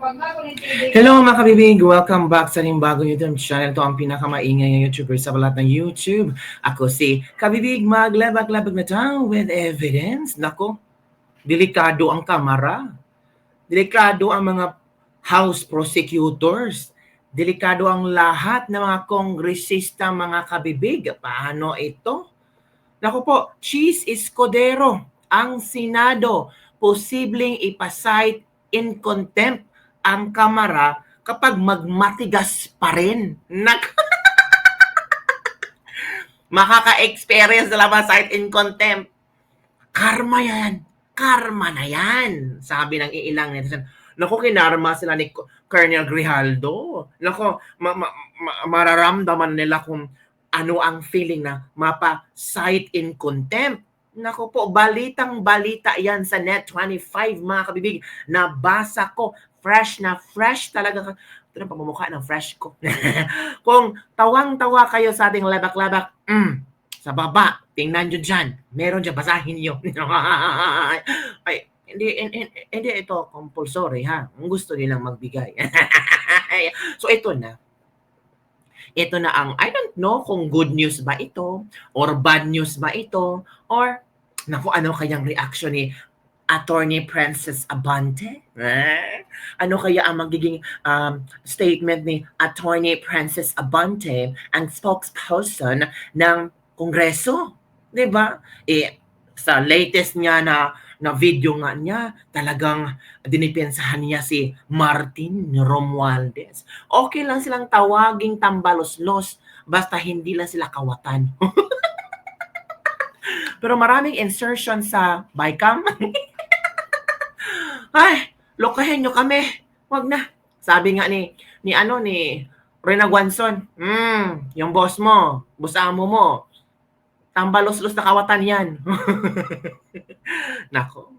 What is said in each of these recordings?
Hello mga kabibig! Welcome back sa ating bagong YouTube channel. Ito ang pinakamaingay na YouTuber sa balat ng YouTube. Ako si Kabibig, maglabag-labag na tayo with evidence. Nako, delikado ang kamera. Delikado ang mga house prosecutors. Delikado ang lahat ng mga kongresista, mga kabibig. Paano ito? Naku po, Cheese Escudero, ang Senado, posibleng ipasight in contempt ang Kamara kapag magmatigas pa rin. Makaka-experience na ba sight in contempt? Karma yan. Karma na yan. Sabi ng iilang netizen. Naku, kinarma sila ni Colonel Grijaldo. Naku, mararamdaman nila kung ano ang feeling na mapa-sight in contempt. Naku po, balitang-balita yan sa Net25, mga kabibig. Nabasa ko, fresh na fresh talaga. Ito na pamumukha ng fresh ko. Kung tawang-tawa kayo sa ating labak-labak, sa baba, tingnan nyo dyan. Meron dyan, basahin nyo. Ay, hindi ito compulsory ha. Kung gusto nilang magbigay. So ito na. Ito na ang, I don't know kung good news ba ito, or bad news ba ito, or naku, ano kayang reaction ni Attorney Princess Abante? Ano kaya ang magiging statement ni Attorney Princess Abante, ang spokesperson ng Kongreso? Diba? Sa latest niya na video nga niya, talagang dinipensahan niya si Martin Romualdez. Okay lang silang tawaging tambalos-los, basta hindi lang sila kawatan. Pero maraming insertion sa bycam. Ay, lokahin nyo kami. Wag na. Sabi nga ni Rena Guanzon, yung boss mo, busamo mo, tambalos-los na kawatan yan. Nako.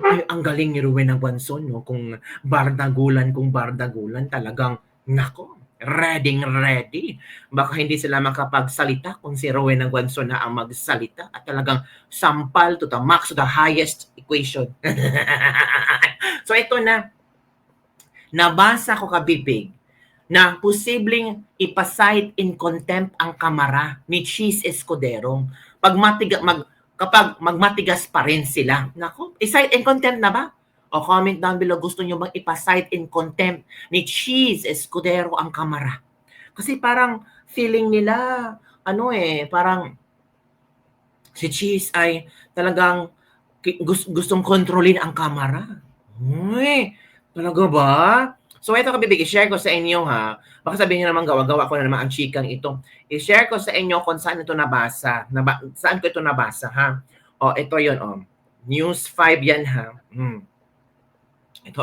Ay, ang galing ni Rowena Guanzon, no? Kung bardagulan, talagang, nako, ready. Baka hindi sila makapagsalita kung si Rowena Guanzon na ang magsalita at talagang sampal to the max, to the highest equation. So ito na, nabasa ko kabibig na posibleng ipasight in contempt ang Kamara ni Cheese Escudero kapag magmatigas pa rin sila. Nako, i-cite in contempt na ba? O comment down below, gusto nyo bang ipasight in contempt ni Cheese Escudero ang Kamara? Kasi parang feeling nila, parang si Cheese ay talagang gustong kontrolin ang Kamara. Uy, talaga ba? So ito kabibig, i-share ko sa inyo ha. Baka sabihin nyo naman gawa-gawa ko na naman ang chikang ito. I-share ko sa inyo kung saan ito nabasa. Saan ko ito nabasa ha? O, ito yun News 5 yan ha. Ito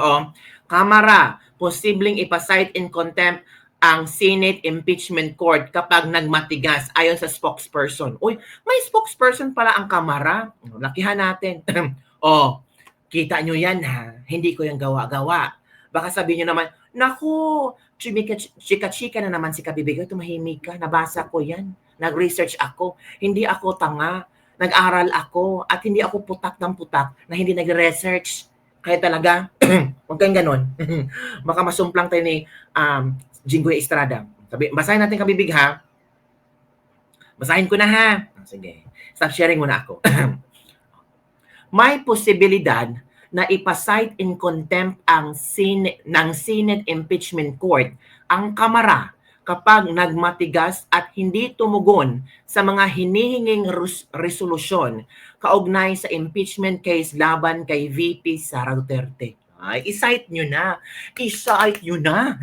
Kamara, posibleng ipasight in contempt ang Senate Impeachment Court kapag nagmatigas ayon sa spokesperson. Uy, may spokesperson pala ang Kamara. Lakihan natin. Kita nyo yan ha. Hindi ko yan gawa-gawa. Baka sabihin nyo naman, naku, chika-chika na naman si Kabibig. Tumahimik ka, nabasa ko yan. Nag-research ako. Hindi ako tanga. Nag-aral ako. At hindi ako putak ng putak na hindi nag-research. Kaya talaga, huwag kang ganon. Baka masumplang tayo ni Jinggoy Estrada. Basahin natin Kabibig ha. Basahin ko na ha. Sige, stop sharing muna ako. May posibilidad na ipasight in contempt ng Senate Impeachment Court ang Kamara kapag nagmatigas at hindi tumugon sa mga hinihinging resolusyon kaugnay sa impeachment case laban kay VP Sara Duterte. Ay, i-cite nyo na. I-cite nyo na.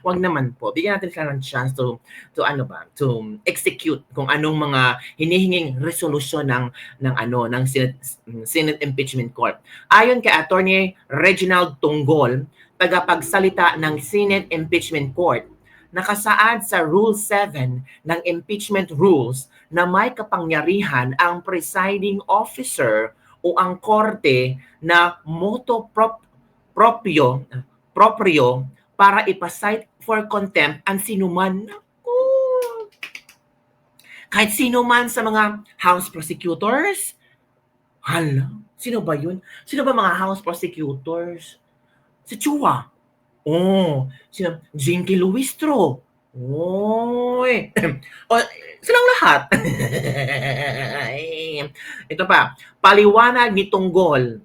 Wag naman po. Bigyan natin sila ng chance to execute kung anong mga hinihinging resolusyon ng Senate Impeachment Court. Ayon kay Attorney Reginald Tunggol, tagapagsalita ng Senate Impeachment Court, nakasaad sa Rule 7 ng Impeachment Rules na may kapangyarihan ang presiding officer o ang korte na motu proprio para ipasight for contempt ang sinuman. Kahit sino man sa mga House prosecutors. Hala, sino ba yun? Sino ba mga House prosecutors? Si Chua. Oh, si Jinky Luistro. Oy. O, silang lahat. Ito pa, paliwanag ni Tunggol.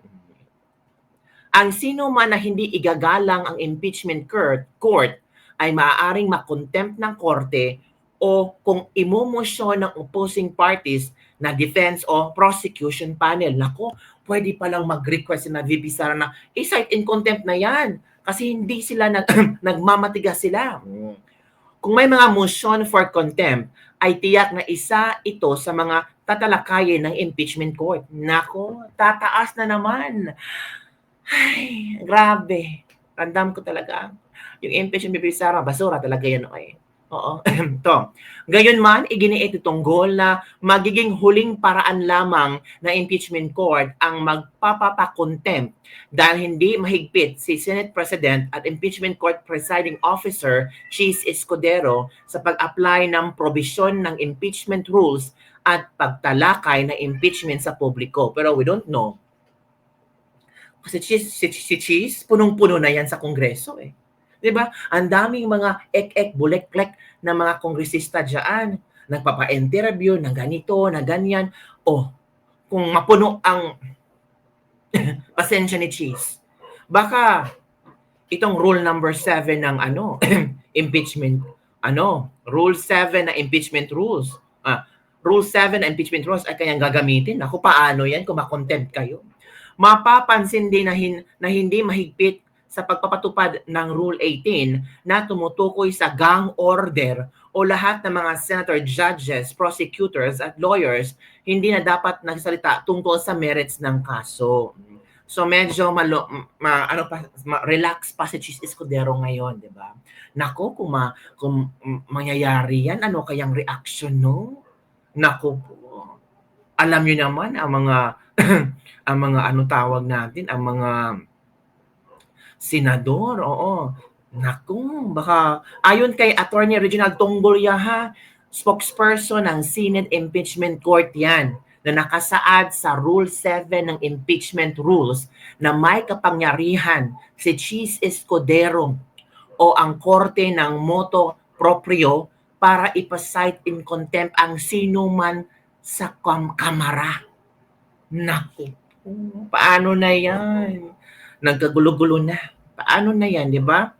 Ang sino man na hindi igagalang ang impeachment court ay maaaring makontempt ng korte o kung imomosyon ng opposing parties na defense o prosecution panel. Nako, pwede palang mag-request na VP Sara na i-cite in contempt na yan kasi hindi sila nagmamatigas sila. Kung may mga motion for contempt, ay tiyak na isa ito sa mga tatalakayin ng impeachment court. Nako, tataas na naman. Ay, grabe. Tandaan ko talaga. Yung impeachment ni Sara, basura talaga yan. Okay. Oo. To. Gayunman, iginiit itong goal na magiging huling paraan lamang na impeachment court ang magpapapakontempt dahil hindi mahigpit si Senate President at impeachment court presiding officer Cheese Escudero sa pag-apply ng probisyon ng impeachment rules at pagtalakay ng impeachment sa publiko. Pero we don't know. Kasi si Cheese, punong-puno na yan sa Kongreso eh. 'Di ba? Ang daming mga ek-ek, bulek-klek na mga kongresista diyan, nagpapa-interview ng ganito, na ganyan. Oh, kung mapuno ang pasensya ni Cheese, baka itong rule number 7 ng impeachment, rule 7 na impeachment rules. Rule 7 na impeachment rules ay kayang gagamitin. Ako, paano yan kung makontempt kayo? Mapapansin din na hindi mahigpit sa pagpapatupad ng Rule 18 na tumutukoy sa gang order o lahat ng mga senator, judges, prosecutors at lawyers hindi na dapat nagsalita tungkol sa merits ng kaso. So medyo relax pa si Cheese Escudero ngayon, 'di ba? Nako, kung mangyayari 'yan, ano kayang reaction no? Nako po. Alam niyo naman ang mga ang mga tawag natin, ang mga senador, oo. Naku, baka ayon kay Attorney Reginald Tongolyaha, spokesperson ng Senate Impeachment Court yan, na nakasaad sa Rule 7 ng impeachment rules na may kapangyarihan si Cheese Escudero o ang korte ng motu proprio para ipasite in contempt ang sino man sa kamara. Naku, paano na yan? Nagkagulo-gulo na. Paano na yan, di ba?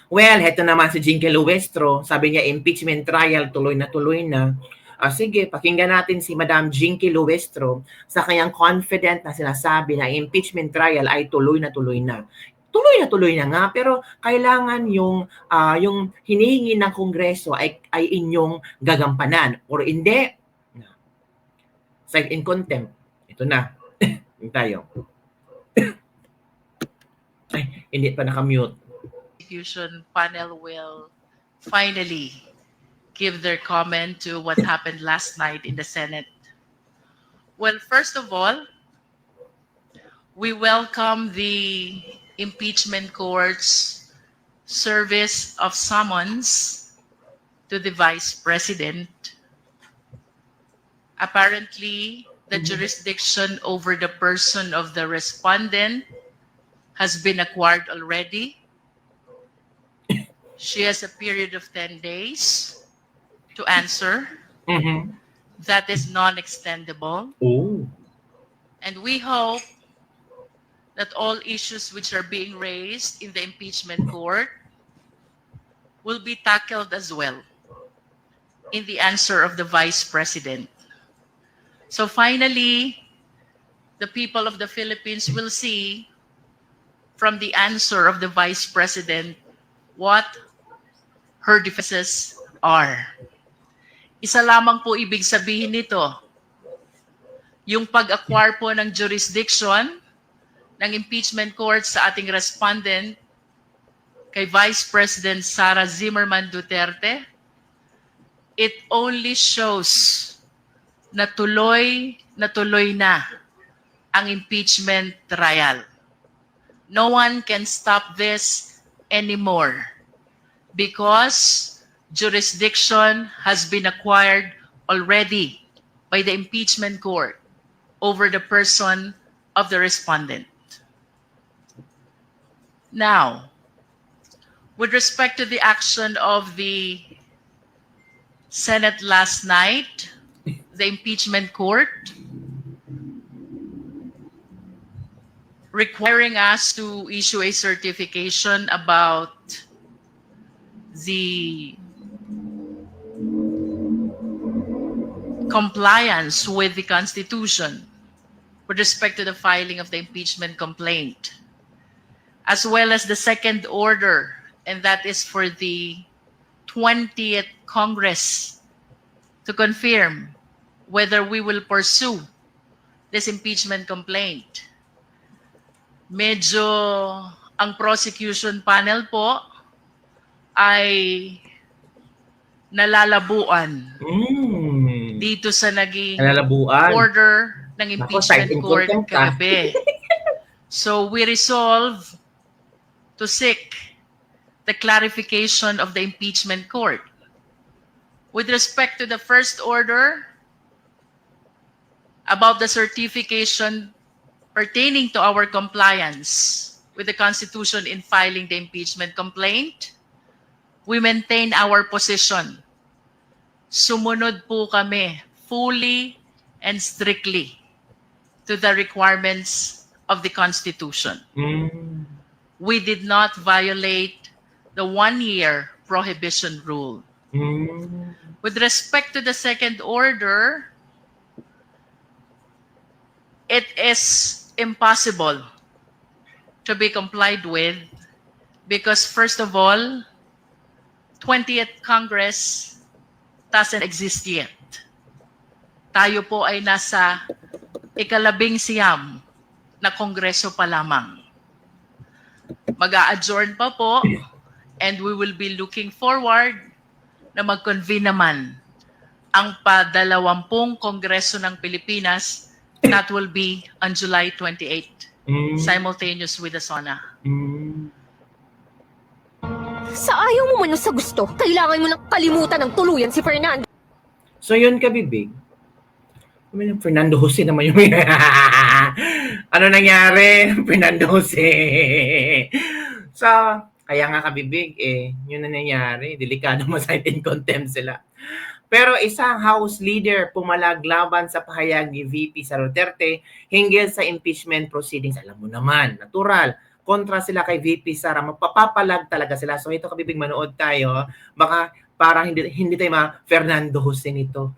Well, heto naman si Jinky Luestro. Sabi niya, impeachment trial, tuloy na. Sige, pakinggan natin si Madam Jinky Luestro sa kanyang confident na sinasabi na impeachment trial ay tuloy na. Tuloy na nga, pero kailangan yung hinihingi ng Kongreso ay inyong gagampanan. Or hindi, cite in contempt. Ito na. Yung tayo. Ay, hindi pa nakamute. Execution panel will finally give their comment to what happened last night in the Senate. Well, first of all, we welcome the impeachment court's service of summons to the Vice President. Apparently, the jurisdiction over the person of the respondent has been acquired already. She has a period of 10 days to answer. Mm-hmm. That is non-extendable. Oh. And we hope that all issues which are being raised in the impeachment court will be tackled as well in the answer of the Vice President. So finally, the people of the Philippines will see from the answer of the Vice President what her defenses are. Isa lamang po ibig sabihin nito, yung pag-acquire po ng jurisdiction ng impeachment court sa ating respondent kay Vice President Sara Zimmerman Duterte, it only shows na tuloy na ang impeachment trial. No one can stop this anymore because jurisdiction has been acquired already by the impeachment court over the person of the respondent. Now, with respect to the action of the Senate last night, the impeachment court requiring us to issue a certification about the compliance with the Constitution with respect to the filing of the impeachment complaint, as well as the second order, and that is for the 20th Congress to confirm whether we will pursue this impeachment complaint. Medyo ang prosecution panel po ay nalalabuan dito sa naging Nalalabuan. order ng Nako, cite impeachment in court contempt ka. kagabi. So we resolve to seek the clarification of the impeachment court. With respect to the first order about the certification pertaining to our compliance with the Constitution in filing the impeachment complaint, we maintain our position. Sumunod po kami fully and strictly to the requirements of the Constitution. We did not violate the 1-year prohibition rule. With respect to the second order, it is impossible to be complied with because, first of all, 20th Congress doesn't exist yet. Tayo po ay nasa ika-11 na kongreso pa lamang. Mag-a-adjourn pa po, and we will be looking forward na mag-convene naman ang pa-20 kongreso ng Pilipinas. That will be on July 28, simultaneous with the SONA. Sa ayaw mo man o sa gusto, kailangan mo nang kalimutan ng tuluyan si Fernando. So yun kabibig. Fernando Jose naman yung ano nangyari? Fernando Jose. So, kaya nga kabibig yun na nangyari. Delikado ma-cite in contempt sila. Pero isang House leader pumalag laban sa pahayag ni VP Sara Duterte hinggil sa impeachment proceedings. Alam mo naman, natural. Kontra sila kay VP Sara, magpapapalag talaga sila. So ito kabibig, manood tayo. Baka parang hindi tayo Fernando Jose nito.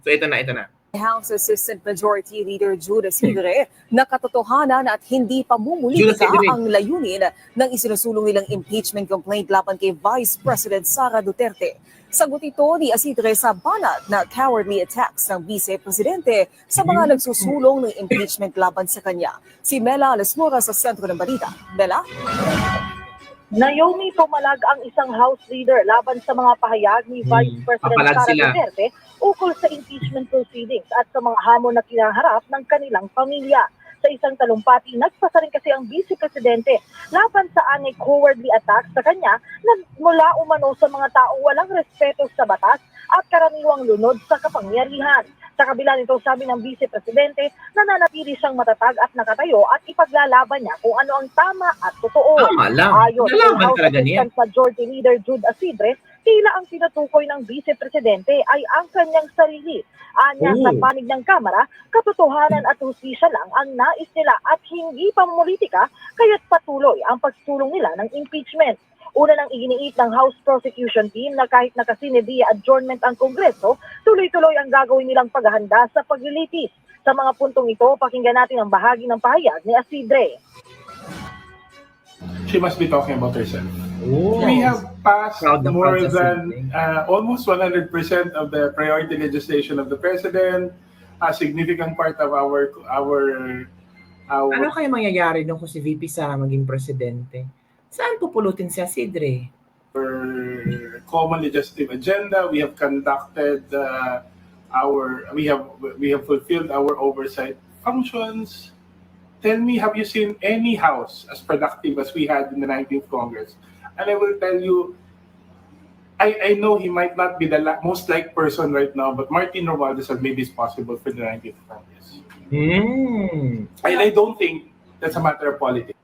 So ito na. House Assistant Majority Leader Jude Asidre na katotohanan at hindi pamumulitika ang layunin ng isinusulong nilang impeachment complaint laban kay Vice President Sara Duterte. Sagot ito ni Asidre sa banat na cowardly attacks ng Vice Presidente sa mga nagsusulong ng impeachment laban sa kanya. Si Mela Alasmora sa sentro ng balita. Mela? Naomi pumalag ang isang House leader laban sa mga pahayag ni Vice President Sara Duterte ukol sa impeachment proceedings at sa mga hamon na kinaharap ng kanilang pamilya. Sa isang talumpati, nagpasa rin kasi ang Vice Presidente laban sa anay cowardly attack sa kanya na mula umano sa mga taong walang respeto sa batas at karaniwang lunod sa kapangyarihan. Sa kabila nito, sabi ng Vice Presidente, nananatili siyang matatag at nakatayo at ipaglalaban niya kung ano ang tama at totoo. Tama lang. Ayon kay House Assistant Majority Leader Jude Asidre, tila ang tinutukoy ng Vice Presidente ay ang kanyang sarili. Anya sa panig ng Kamara, katotohanan at hustisya lang ang nais nila at hindi pamumulitika, kaya't patuloy ang pagsulong nila ng impeachment. Una nang iginiit ng House Prosecution Team na kahit nakasine via adjournment ang Kongreso, tuloy-tuloy ang gagawin nilang paghahanda sa paglilitis. Sa mga puntong ito, pakinggan natin ang bahagi ng pahayag ni Asidre. She must be talking about herself. Oh. We have passed more than something. almost 100% of the priority legislation of the President, a significant part of our Ano kaya mangyayari nung kung si VP Sara maging presidente? Saan pupulutin si Asidre? common legislative agenda. We have conducted we have fulfilled our oversight functions. Tell me, have you seen any house as productive as we had in the 19th Congress? And I will tell you, I know he might not be the most liked person right now, but Martin Romualdez has made this possible for the 19th Congress. And I don't think that's a matter of politics.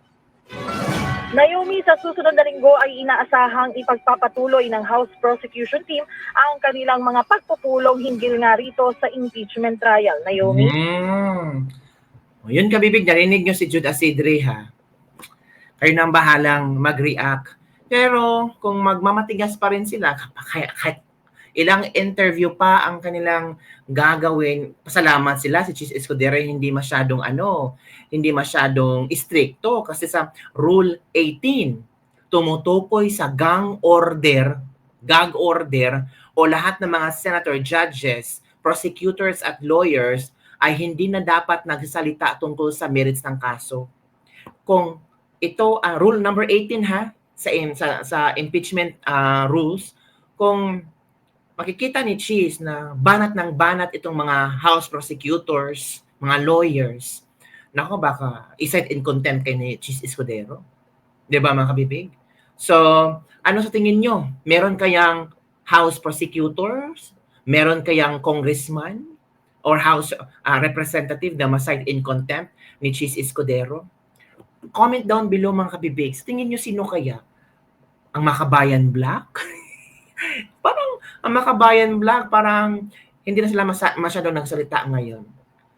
Naomi, sa susunod na linggo ay inaasahang ipagpapatuloy ng House Prosecution Team ang kanilang mga pagpupulong hinggil nga rito sa impeachment trial. Naomi? O, yun kabibig, narinig nyo si Jude Asidre ha. Kayo nang bahalang mag-react. Pero kung magmamatigas pa rin sila, kahit ilang interview pa ang kanilang gagawin, pasalamat sila si Cheese Escudero, hindi masyadong stricto kasi sa Rule 18 tumutukoy sa gag order o lahat ng mga senator, judges, prosecutors at lawyers ay hindi na dapat nagsasalita tungkol sa merits ng kaso. Kung ito rule number 18 ha sa impeachment rules, kung makikita ni Cheese na banat ng banat itong mga House prosecutors, mga lawyers, nako baka iset in contempt kay ni Cheese Escudero. 'Di ba mga kabibig? So, ano sa tingin nyo? Meron kayang House prosecutors? Meron kayang congressman or House representative na ma-cite in contempt ni Cheese Escudero? Comment down below mga kabibig. Sa tingin nyo sino kaya? Ang Makabayan Black? Parang ang Makabayan Black, parang hindi na sila masyadong nagsalita ngayon.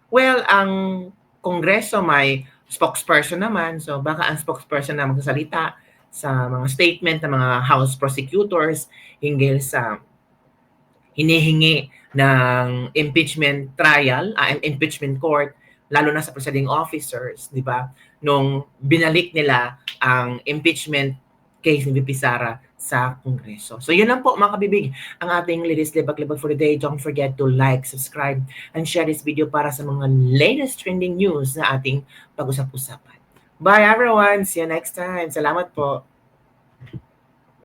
Well, ang Kongreso may spokesperson naman, so baka ang spokesperson na magsasalita sa mga statement ng mga House prosecutors hinggil sa hinihingi ng impeachment trial, impeachment court, lalo na sa presiding officers, di ba? Nung binalik nila ang impeachment case ni VP Sara sa Kongreso. So yun lang po mga kabibig, ang ating latest libag-libag for the day. Don't forget to like, subscribe, and share this video para sa mga latest trending news na ating pag-usap-usapan. Bye everyone! See you next time! Salamat po!